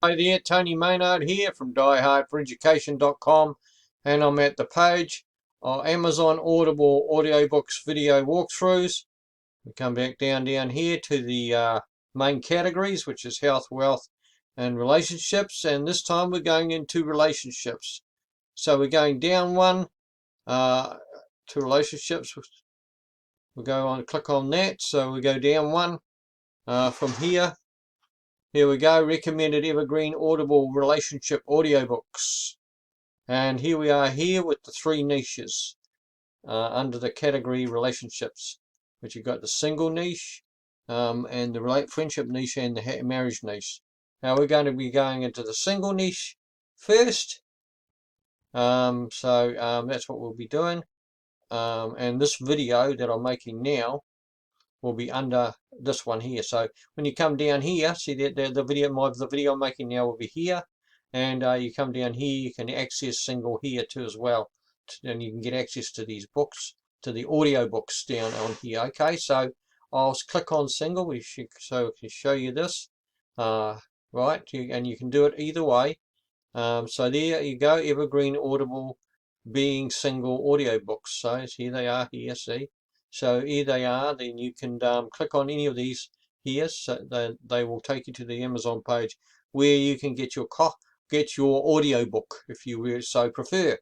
Hi there, Tony Maynard here from diehardforeducation.com, and I'm at the page of Amazon Audible Audiobooks video walkthroughs. We come back down here to the main categories, which is health, wealth, and relationships, and this time we're going into relationships. So we're going down one to relationships. We'll go on, click on that, so we go down one from here. Here we go, recommended evergreen Audible relationship audiobooks. And here we are here with the three niches under the category relationships, which you've got the single niche, and the friendship niche, and the marriage niche. Now we're going to be going into the single niche first. That's what we'll be doing. And this video that I'm making now will be under this one here. So when you come down here, see that the video I'm making now will be here, and you come down here, you can access single here too as well, and you can get access to these books, to the audio books down on here. Okay, so I'll click on single, so I can show you this, right, and you can do it either way. So there you go, evergreen Audible being single audiobooks. So here they are here, see. So here they are. Then you can click on any of these here, so they will take you to the Amazon page where you can get your audiobook if you so prefer.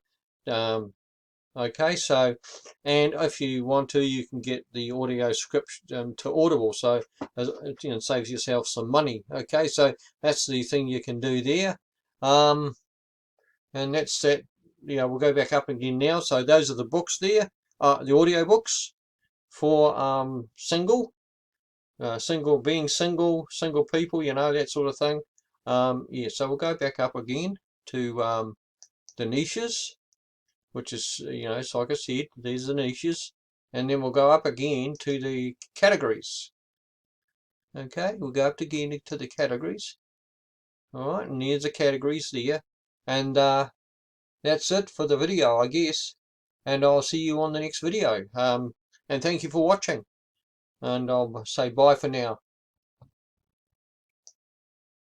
Okay, so, and if you want to, you can get the audio script to Audible, so it saves yourself some money. Okay, so that's the thing you can do there, and that's that. We'll go back up again now. So those are the books there, the audio books for single people, that sort of thing. Yeah, so we'll go back up again to the niches, which is, so like I said, these are the niches, and then we'll go up again to the categories. Okay, we'll go up again to the categories. All right, and there's the categories there, and that's it for the video, I guess, and I'll see you on the next video. And thank you for watching, and I'll say bye for now.